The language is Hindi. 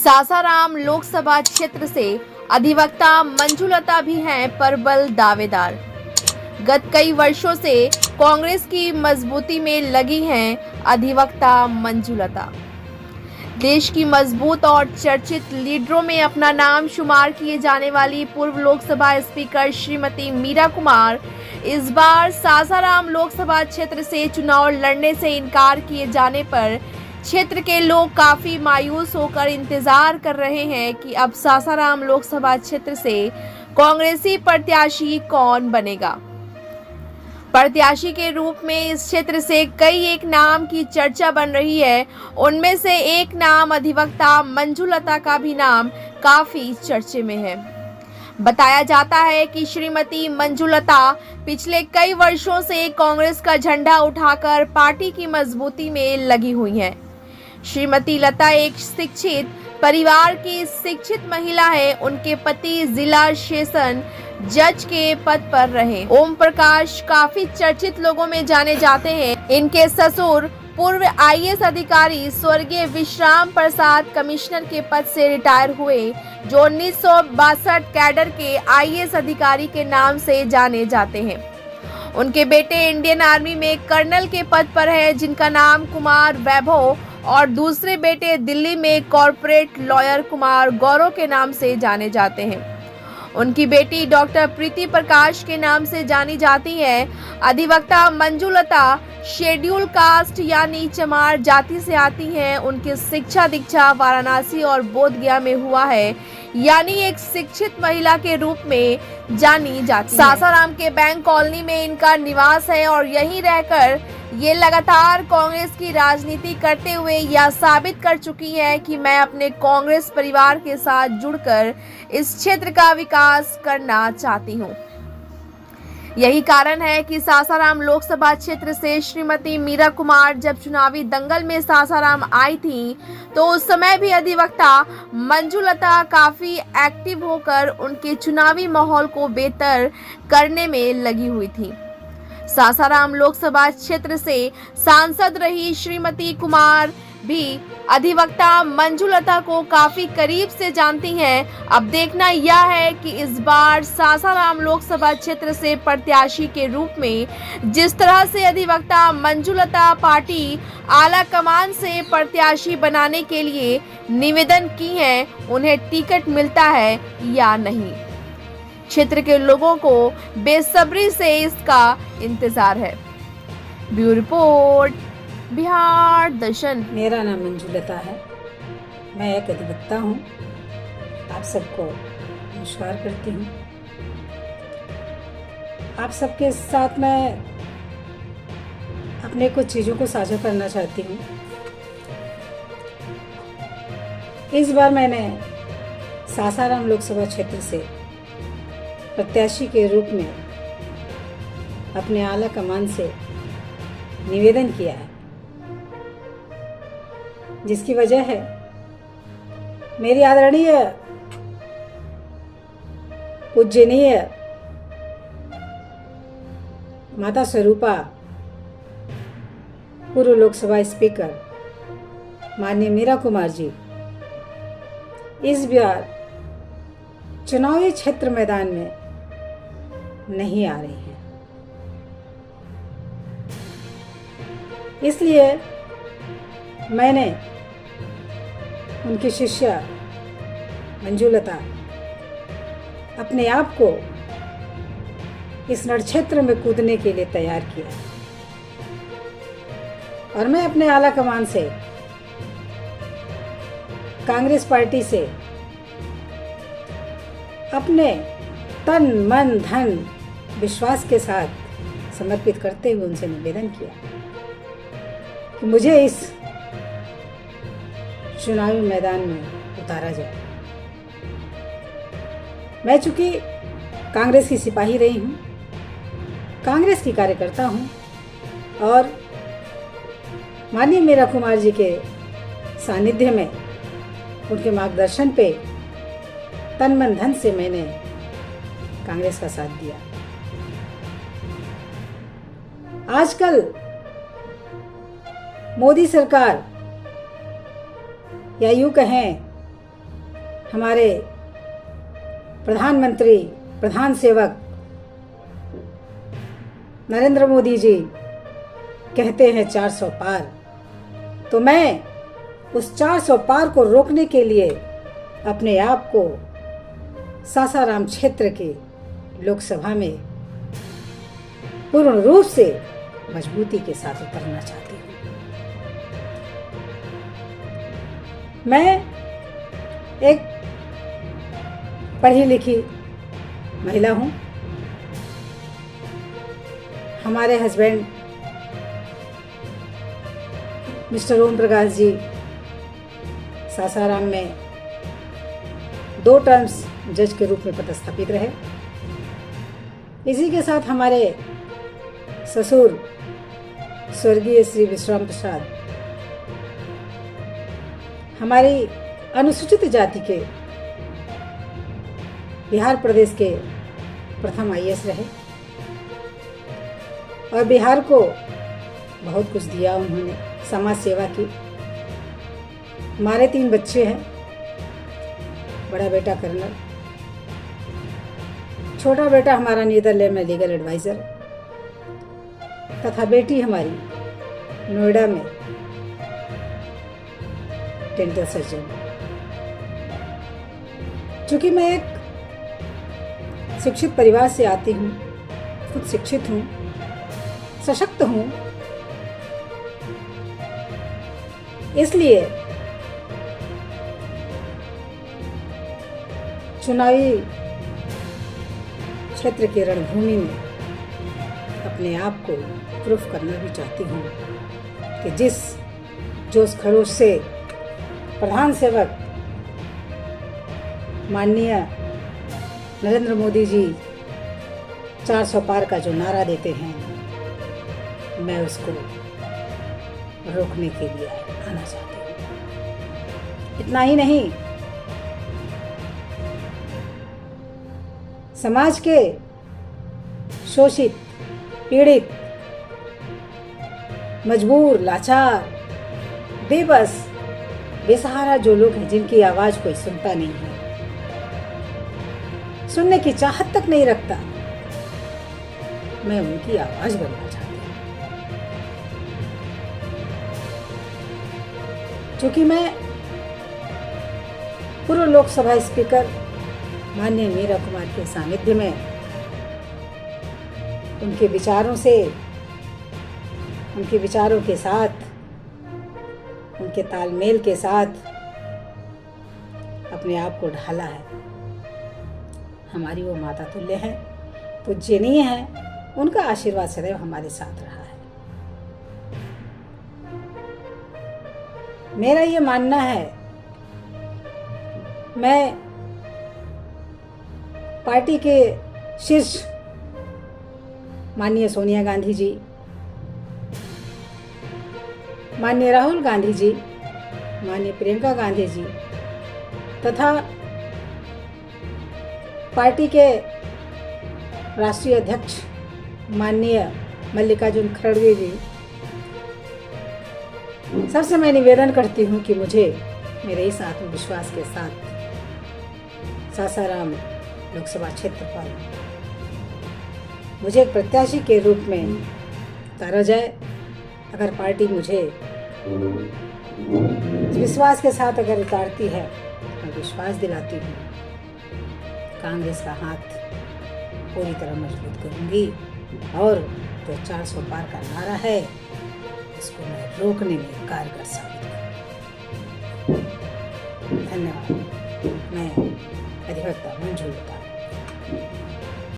सासाराम लोकसभा क्षेत्र से अधिवक्ता मंजुलता भी हैं प्रबल दावेदार। गत कई वर्षों से कांग्रेस की मजबूती में लगी हैं अधिवक्ता मंजुलता। देश की मजबूत और चर्चित लीडरों में अपना नाम शुमार किए जाने वाली पूर्व लोकसभा स्पीकर श्रीमती मीरा कुमार इस बार सासाराम लोकसभा क्षेत्र से चुनाव लड़ने से इनकार किए जाने पर क्षेत्र के लोग काफी मायूस होकर इंतजार कर रहे हैं कि अब सासाराम लोकसभा क्षेत्र से कांग्रेसी प्रत्याशी कौन बनेगा। प्रत्याशी के रूप में इस क्षेत्र से कई एक नाम की चर्चा बन रही है। उनमें से एक नाम अधिवक्ता मंजुलता का भी नाम काफी चर्चे में है। बताया जाता है कि श्रीमती मंजुलता पिछले कई वर्षों से कांग्रेस का झंडा उठाकर पार्टी की मजबूती में लगी हुई हैं। श्रीमती लता एक शिक्षित परिवार की शिक्षित महिला है। उनके पति जिला सेशन जज के पद पर रहे ओम प्रकाश काफी चर्चित लोगों में जाने जाते हैं। इनके ससुर पूर्व आईएएस अधिकारी स्वर्गीय विश्राम प्रसाद कमिश्नर के पद से रिटायर हुए, जो 1962 कैडर के आईएएस अधिकारी के नाम से जाने जाते हैं। उनके बेटे इंडियन आर्मी में कर्नल के पद पर है, जिनका नाम कुमार वैभव, और दूसरे बेटे दिल्ली में कॉर्पोरेट लॉयर कुमार गौरव के नाम से जाने जाते हैं। उनकी बेटी डॉक्टर प्रीति प्रकाश के नाम से जानी जाती है। अधिवक्ता मंजुलता शेड्यूल कास्ट यानी चमार जाति से आती हैं। उनकी शिक्षा दीक्षा वाराणसी और बोधगया में हुआ है, यानी एक शिक्षित महिला के रूप में जानी जाती है। सासाराम के बैंक कॉलोनी में इनका निवास है और यहीं रहकर ये लगातार कांग्रेस की राजनीति करते हुए यह साबित कर चुकी है कि मैं अपने कांग्रेस परिवार के साथ जुड़कर इस क्षेत्र का विकास करना चाहती हूँ। यही कारण है कि सासाराम लोकसभा क्षेत्र से श्रीमती मीरा कुमार जब चुनावी दंगल में सासाराम आई थी, तो उस समय भी अधिवक्ता मंजुलता काफी एक्टिव होकर उनके चुनावी माहौल को बेहतर करने में लगी हुई थी। सासाराम लोकसभा क्षेत्र से सांसद रही श्रीमती कुमार भी अधिवक्ता मंजुलता को काफी करीब से जानती हैं। अब देखना यह है कि इस बार सासाराम लोकसभा क्षेत्र से प्रत्याशी के रूप में जिस तरह से अधिवक्ता मंजुलता पार्टी आला कमान से प्रत्याशी बनाने के लिए निवेदन की है, उन्हें टिकट मिलता है या नहीं। क्षेत्र के लोगों को बेसब्री से इसका इंतजार है। ब्यूरो रिपोर्ट, बिहार दर्शन। मेरा नाम मंजुलता है, मैं एक अधिवक्ता हूँ। आप सबको नमस्कार करती हूँ। आप सबके साथ मैं अपने कुछ चीज़ों को साझा करना चाहती हूँ। इस बार मैंने सासाराम लोकसभा क्षेत्र से प्रत्याशी के रूप में अपने आला कमान से निवेदन किया है, जिसकी वजह है मेरी आदरणीय पूजनीय माता स्वरूपा पूर्व लोकसभा स्पीकर माननीय मीरा कुमार जी इस बार चुनावी क्षेत्र मैदान में नहीं आ रही हैं। इसलिए मैंने उनकी शिष्या मंजुलता अपने आप को इस रणक्षेत्र में कूदने के लिए तैयार किया और मैं अपने आला कमान से कांग्रेस पार्टी से अपने तन मन धन विश्वास के साथ समर्पित करते हुए उनसे निवेदन किया कि मुझे इस चुनावी मैदान में उतारा जाए। मैं चूंकि कांग्रेस की सिपाही रही हूँ, कांग्रेस की कार्यकर्ता हूँ और माननीय मीरा कुमार जी के सानिध्य में उनके मार्गदर्शन पे तन मन धन से मैंने कांग्रेस का साथ दिया। आजकल मोदी सरकार या यूं कहें हमारे प्रधानमंत्री प्रधान सेवक नरेंद्र मोदी जी कहते हैं 400 पार, तो मैं उस 400 पार को रोकने के लिए अपने आप को सासाराम क्षेत्र की लोकसभा में पूर्ण रूप से मजबूती के साथ उतरना चाहती हूँ। मैं एक पढ़ी लिखी महिला हूँ। हमारे हस्बैंड मिस्टर ओम प्रकाश जी सासाराम में 2 टर्म्स जज के रूप में पदस्थापित रहे। इसी के साथ हमारे ससुर स्वर्गीय श्री विश्राम प्रसाद हमारी अनुसूचित जाति के बिहार प्रदेश के प्रथम आईएएस रहे और बिहार को बहुत कुछ दिया उन्होंने, समाज सेवा की। हमारे 3 बच्चे हैं, बड़ा बेटा कर्नल, छोटा बेटा हमारा नीदरलैंड में लीगल एडवाइज़र तथा बेटी हमारी नोएडा में डेंटल सर्जन। चूँकि मैं एक शिक्षित परिवार से आती हूँ, खुद शिक्षित हूँ, सशक्त हूँ, इसलिए चुनावी क्षेत्र की रणभूमि में अपने आप को प्रूफ करना भी चाहती हूँ कि जिस जोश खरोश से प्रधान सेवक माननीय नरेंद्र मोदी जी 400 पार का जो नारा देते हैं, मैं उसको रोकने के लिए आना चाहती हूँ। इतना ही नहीं, समाज के शोषित, पीड़ित, मजबूर, लाचार, बेबस, बेसहारा जो लोग हैं, जिनकी आवाज कोई सुनता नहीं है, सुनने की चाहत तक नहीं रखता, मैं उनकी आवाज बनना चाहती हूँ। क्योंकि मैं पूर्व लोकसभा स्पीकर माननीय मीरा कुमार के सानिध्य में उनके विचारों से, उनके विचारों के साथ, उनके तालमेल के साथ अपने आप को ढाला है। हमारी वो माता तुल्य हैं, पूज्यनीय हैं, उनका आशीर्वाद सदैव हमारे साथ रहा है। मेरा ये मानना है, मैं पार्टी के शीर्ष माननीय सोनिया गांधी जी, माननीय राहुल गांधी जी, माननीय प्रियंका गांधी जी तथा पार्टी के राष्ट्रीय अध्यक्ष माननीय मल्लिकार्जुन खड़गे जी, सबसे मैं निवेदन करती हूँ कि मुझे मेरे इस आत्मविश्वास के साथ सासाराम लोकसभा क्षेत्र पर मुझे एक प्रत्याशी के रूप में उतारा जाए। अगर पार्टी मुझे विश्वास के साथ अगर उतारती है, मैं विश्वास दिलाती हूँ, कांग्रेस का हाथ पूरी तरह मजबूत करूँगी और जो 400 पार का नारा है, इसको मैं रोकने में कारगर साबित करूँगी। धन्यवाद। मैं अधिवक्ता मंजू लता।